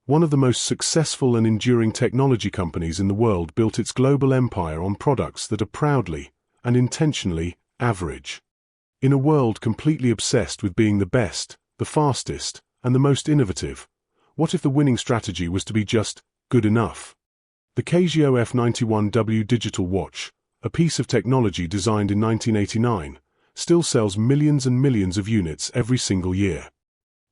One of the most successful and enduring technology companies in the world built its global empire on products that are proudly and intentionally average. In a world completely obsessed with being the best, the fastest, and the most innovative, what if the winning strategy was to be just good enough? The Casio F91W digital watch, a piece of technology designed in 1989, still sells millions and millions of units every single year.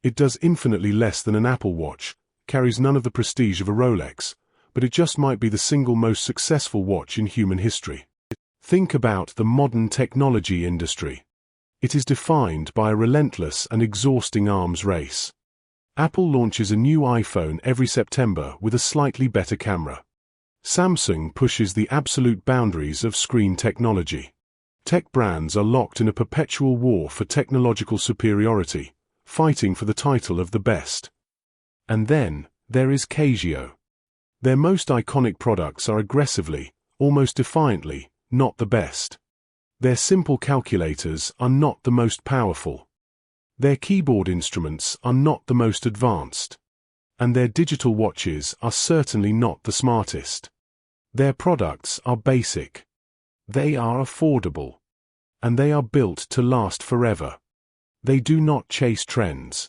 It does infinitely less than an Apple Watch, carries none of the prestige of a Rolex, but it just might be the single most successful watch in human history. Think about the modern technology industry. It is defined by a relentless and exhausting arms race. Apple launches a new iPhone every September with a slightly better camera. Samsung pushes the absolute boundaries of screen technology. Tech brands are locked in a perpetual war for technological superiority, fighting for the title of the best. And then, there is Casio. Their most iconic products are aggressively, almost defiantly, not the best. Their simple calculators are not the most powerful. Their keyboard instruments are not the most advanced. And their digital watches are certainly not the smartest. Their products are basic. They are affordable. And they are built to last forever. They do not chase trends.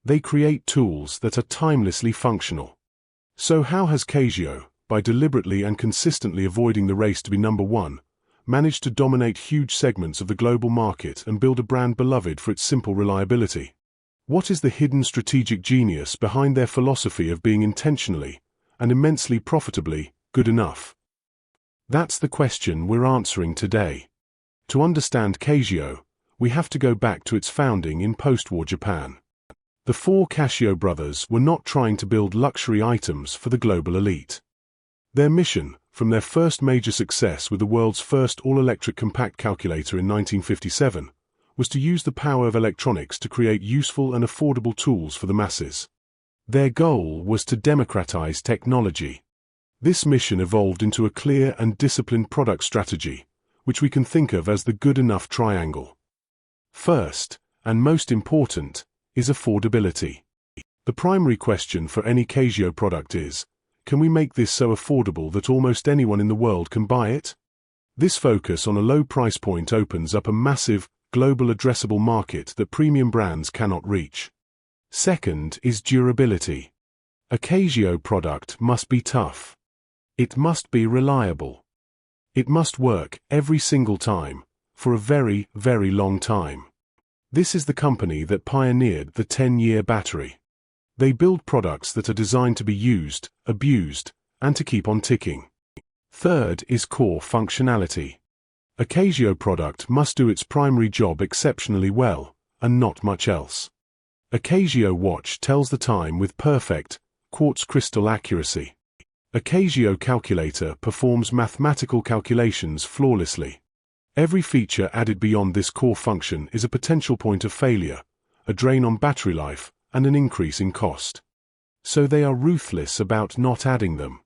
They create tools that are timelessly functional. So how has Casio, by deliberately and consistently avoiding the race to be number one, managed to dominate huge segments of the global market and build a brand beloved for its simple reliability? What is the hidden strategic genius behind their philosophy of being intentionally and immensely profitably good enough? That's the question we're answering today. To understand Casio, we have to go back to its founding in post-war Japan. The four Casio brothers were not trying to build luxury items for the global elite. Their mission, from their first major success with the world's first all-electric compact calculator in 1957, was to use the power of electronics to create useful and affordable tools for the masses. Their goal was to democratize technology. This mission evolved into a clear and disciplined product strategy, which we can think of as the good enough triangle. First, and most important, is affordability. The primary question for any Casio product is, can we make this so affordable that almost anyone in the world can buy it? This focus on a low price point opens up a massive, global addressable market that premium brands cannot reach. Second is durability. A Casio product must be tough. It must be reliable. It must work every single time, for a very, very long time. This is the company that pioneered the 10-year battery. They build products that are designed to be used, abused, and to keep on ticking. Third is core functionality. A Casio product must do its primary job exceptionally well, and not much else. A Casio watch tells the time with perfect, quartz crystal accuracy. A Casio calculator performs mathematical calculations flawlessly. Every feature added beyond this core function is a potential point of failure, a drain on battery life, and an increase in cost. So they are ruthless about not adding them.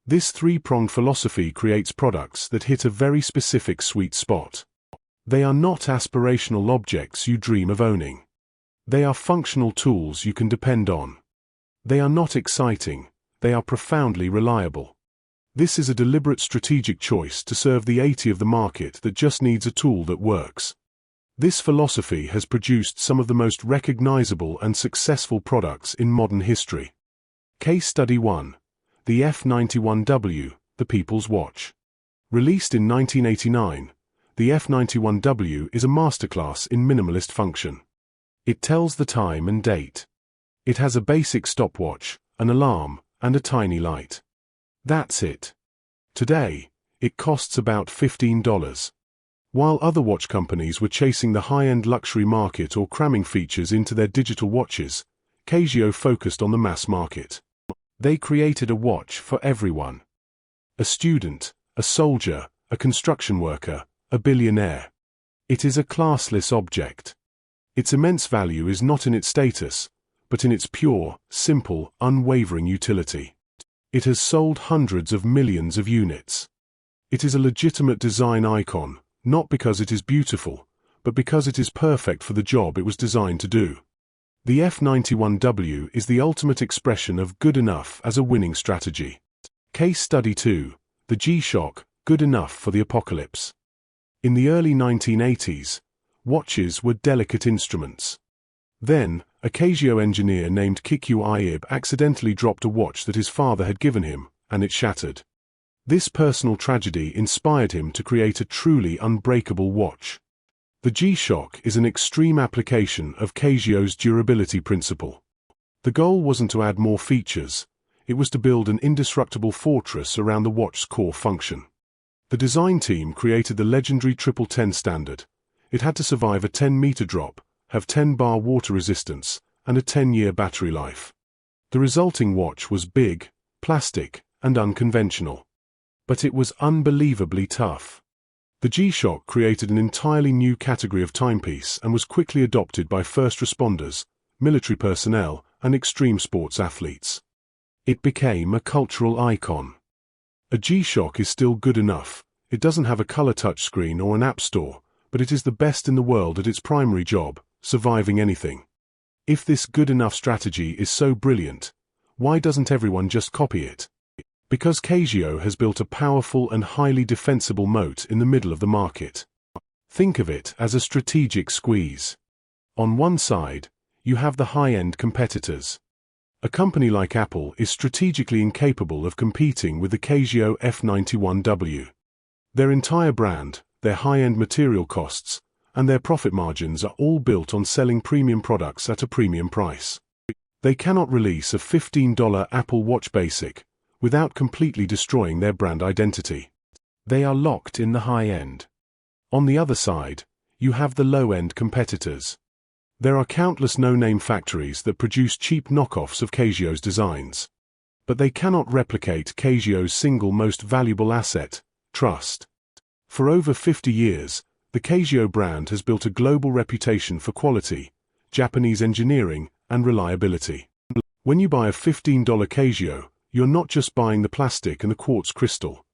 This three-pronged philosophy creates products that hit a very specific sweet spot. They are not aspirational objects you dream of owning. They are functional tools you can depend on. They are not exciting, they are profoundly reliable. This is a deliberate strategic choice to serve the 80% of the market that just needs a tool that works. This philosophy has produced some of the most recognizable and successful products in modern history. Case Study 1. The F91W, the People's Watch. Released in 1989, the F91W is a masterclass in minimalist function. It tells the time and date. It has a basic stopwatch, an alarm, and a tiny light. That's it. Today, it costs about $15. While other watch companies were chasing the high-end luxury market or cramming features into their digital watches, Casio focused on the mass market. They created a watch for everyone. A student, a soldier, a construction worker, a billionaire. It is a classless object. Its immense value is not in its status, but in its pure, simple, unwavering utility. It has sold hundreds of millions of units. It is a legitimate design icon, not because it is beautiful, but because it is perfect for the job it was designed to do. The F91W is the ultimate expression of good enough as a winning strategy. Case Study 2, the G-Shock, good enough for the apocalypse. In the early 1980s, watches were delicate instruments. Then, a Casio engineer named Kiku Iib accidentally dropped a watch that his father had given him, and it shattered. This personal tragedy inspired him to create a truly unbreakable watch. The G-Shock is an extreme application of Casio's durability principle. The goal wasn't to add more features, it was to build an indestructible fortress around the watch's core function. The design team created the legendary 1010 standard. It had to survive a 10-meter drop, have 10-bar water resistance, and a 10-year battery life. The resulting watch was big, plastic, and unconventional. But it was unbelievably tough. The G-Shock created an entirely new category of timepiece and was quickly adopted by first responders, military personnel, and extreme sports athletes. It became a cultural icon. A G-Shock is still good enough. It doesn't have a color touchscreen or an app store, but it is the best in the world at its primary job, surviving anything. If this good enough strategy is so brilliant, why doesn't everyone just copy it? Because Casio has built a powerful and highly defensible moat in the middle of the market. Think of it as a strategic squeeze. On one side, you have the high-end competitors. A company like Apple is strategically incapable of competing with the Casio F91W. Their entire brand, their high-end material costs, and their profit margins are all built on selling premium products at a premium price. They cannot release a $15 Apple Watch Basic without completely destroying their brand identity. They are locked in the high end. On the other side, you have the low-end competitors. There are countless no-name factories that produce cheap knockoffs of Casio's designs. But they cannot replicate Casio's single most valuable asset, trust. For over 50 years, the Casio brand has built a global reputation for quality, Japanese engineering, and reliability. When you buy a $15 Casio, you're not just buying the plastic and the quartz crystal.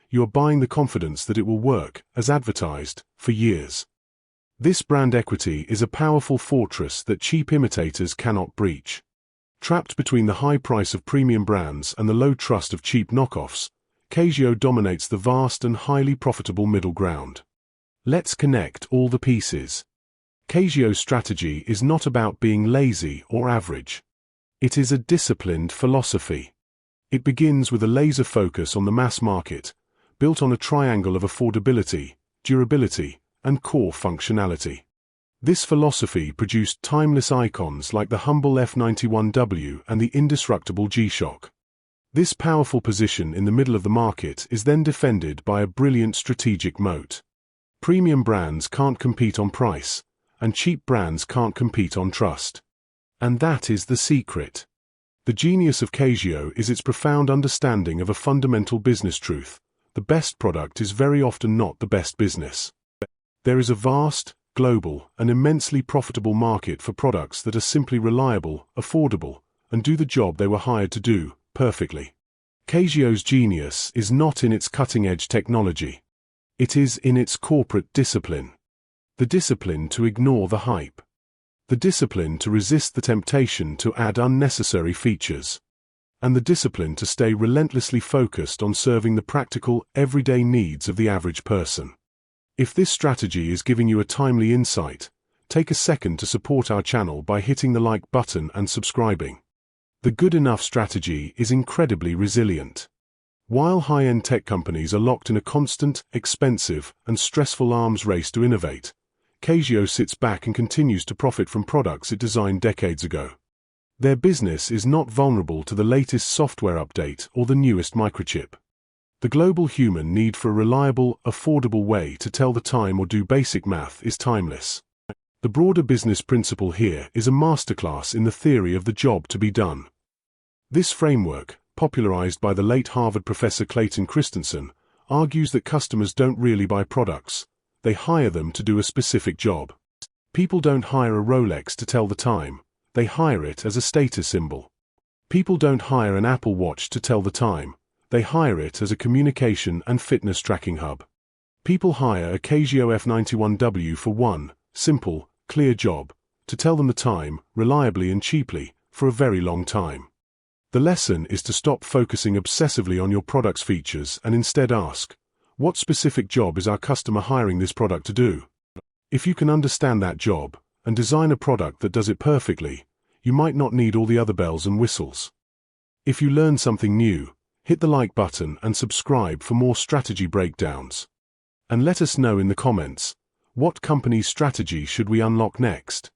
You're buying the confidence that it will work, as advertised, for years. This brand equity is a powerful fortress that cheap imitators cannot breach. Trapped between the high price of premium brands and the low trust of cheap knockoffs, Casio dominates the vast and highly profitable middle ground. Let's connect all the pieces. Casio's strategy is not about being lazy or average. It is a disciplined philosophy. It begins with a laser focus on the mass market, built on a triangle of affordability, durability, and core functionality. This philosophy produced timeless icons like the humble F91W and the indestructible G-Shock. This powerful position in the middle of the market is then defended by a brilliant strategic moat. Premium brands can't compete on price, and cheap brands can't compete on trust. And that is the secret. The genius of Casio is its profound understanding of a fundamental business truth: the best product is very often not the best business. There is a vast, global, and immensely profitable market for products that are simply reliable, affordable, and do the job they were hired to do, perfectly. Casio's genius is not in its cutting-edge technology. It is in its corporate discipline. The discipline to ignore the hype. The discipline to resist the temptation to add unnecessary features. And the discipline to stay relentlessly focused on serving the practical, everyday needs of the average person. If this strategy is giving you a timely insight, take a second to support our channel by hitting the like button and subscribing. The good enough strategy is incredibly resilient. While high-end tech companies are locked in a constant, expensive, and stressful arms race to innovate, Casio sits back and continues to profit from products it designed decades ago. Their business is not vulnerable to the latest software update or the newest microchip. The global human need for a reliable, affordable way to tell the time or do basic math is timeless. The broader business principle here is a masterclass in the theory of the job to be done. This framework, popularized by the late Harvard professor Clayton Christensen, argues that customers don't really buy products, they hire them to do a specific job. People don't hire a Rolex to tell the time, they hire it as a status symbol. People don't hire an Apple Watch to tell the time, they hire it as a communication and fitness tracking hub. People hire a Casio F91W for one simple, clear job: to tell them the time, reliably and cheaply, for a very long time. The lesson is to stop focusing obsessively on your product's features and instead ask, what specific job is our customer hiring this product to do? If you can understand that job and design a product that does it perfectly, you might not need all the other bells and whistles. If you learn something new, hit the like button and subscribe for more strategy breakdowns. And let us know in the comments, what company's strategy should we unlock next?